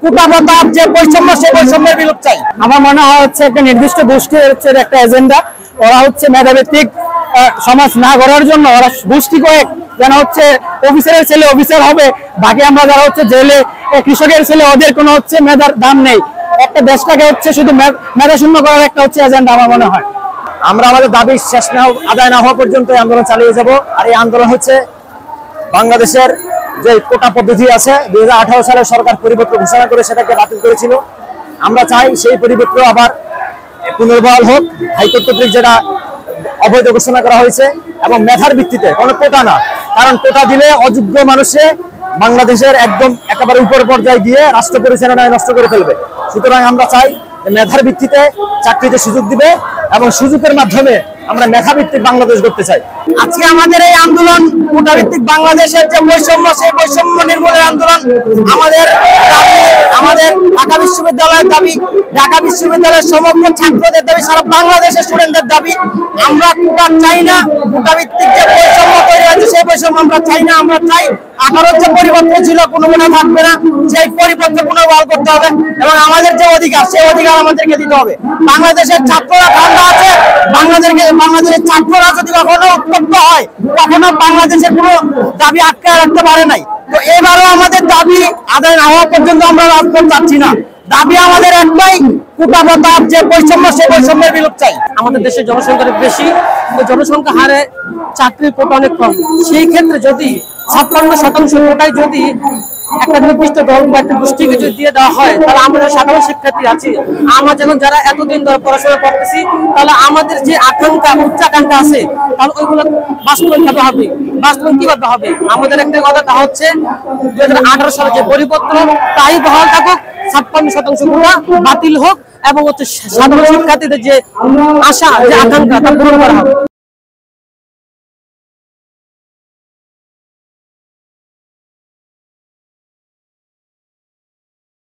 কোটা প্রতাপ যে বৈষম্য, সেই বৈষম্যের বিলোপ চাই। আমার মনে হয় হচ্ছে একটা নির্দিষ্ট গোষ্ঠীর হচ্ছে একটা এজেন্ডা। ওরা হচ্ছে মেধাভিত্তিক সমাজ না গড়ার জন্য ওরা গোষ্ঠী কয়েক যেন হচ্ছে অফিসারের ছেলে অফিসার হবে, বাকি আমরা যারা হচ্ছে জেলে কৃষকের ছেলে ওদের কোনো হচ্ছে মেধার দাম নেই। একটা দেশটাকে হচ্ছে শুধু মেধা শূন্য করার একটা হচ্ছে এজেন্ডা আমার মনে হয়। আমরা আমাদের দাবি শেষ না আদায় না হওয়া পর্যন্ত এই আন্দোলন চালিয়ে যাব। আর এই আন্দোলন হচ্ছে বাংলাদেশের যে কোটা পদ্ধতি আছে 2018 সালে সরকার পরিবর্তন ঘোষণা করে সেটাকে বাতিল করেছিল। আমরা চাই সেই পরিবর্তন আবার পুনর্বহাল হোক। হাইকোর্ট কর্তৃক যেটা অবৈধ ঘোষণা করা হয়েছে, এবং মেধার ভিত্তিতে, কোনো কোটা না। কারণ কোটা দিলে অযোগ্য মানুষে বাংলাদেশের একদম একেবারে উপর পর্যায়ে গিয়ে রাষ্ট্র পরিচালনায় নষ্ট করে ফেলবে। সুতরাং আমরা চাই মেধার ভিত্তিতে চাকরিতে সুযোগ দিবে, এবং সুযোগের মাধ্যমে আমরা মেধাভিত্তিক বাংলাদেশ গড়তে চাই। আজকে আমাদের এই আন্দোলন কোটাভিত্তিক বাংলাদেশের যে বৈষম্য, সেই বৈষম্য নির্মূলের আন্দোলন। আমাদের ঢাকা বিশ্ববিদ্যালয়ের দাবি, ঢাকা বিশ্ববিদ্যালয়ের সমগ্র ছাত্রদের দাবি, সারা বাংলাদেশের স্টুডেন্টদের দাবি। আমরা কোটা চাই না, কোটাভিত্তিক যে বৈষম্য তৈরি হয়েছে সেই বৈষম্য আমরা চাই না। আমরা চাই 18 যে পরিবর্তন ছিল কোনো মনে থাকবে না, সেই পরিবর্তন পুনর্বহাল করতে হবে, এবং আমাদের যে অধিকার সেই অধিকার আমাদেরকে দিতে হবে। বাংলাদেশের ছাত্ররা ঠান্ডা আছে, বাংলাদেশের ছাত্ররা যদি কখনো উত্তপ্ত হয়, কখনো বাংলাদেশের কোনো দাবি আটকে রাখতে পারে নাই। তো এবারও আমাদের দাবি আদায় না হওয়া পর্যন্ত আমরা রাজপথ চাচ্ছি না। দাবি আমাদের একটাই, কোটা প্রতাপ যে বৈষম্য, সেই বৈষম্যের বিলোপ চাই। আমাদের দেশের জনসংখ্যা বেশি, জনসংখ্যা হারে চাকরির কোটা অনেক কম। সেই ক্ষেত্রে যদি 56% কোটায় যদি একটা নির্দিষ্ট দল বা একটা গোষ্ঠীকে যদি দিয়ে দেওয়া হয়, তাহলে আমাদের সাধারণ শিক্ষার্থী আছে, আমরা যেমন যারা এতদিন ধরে পড়াশোনা করতেছি, তাহলে আমাদের যে আকাঙ্ক্ষা উচ্চাকাঙ্ক্ষা আছে, তাহলে ওইগুলো বাস্তবায়ন কিভাবে হবে? বাস্তবায়ন কিভাবে হবে? আমাদের একটা কথা হচ্ছে 2018 সালে যে পরিবর্তন তাই বহাল থাকুক, 56% কোটা বাতিল হোক, এবং হচ্ছে সাধারণ শিক্ষার্থীদের যে আশা, যে আকাঙ্ক্ষা তা পূরণ করা হবে।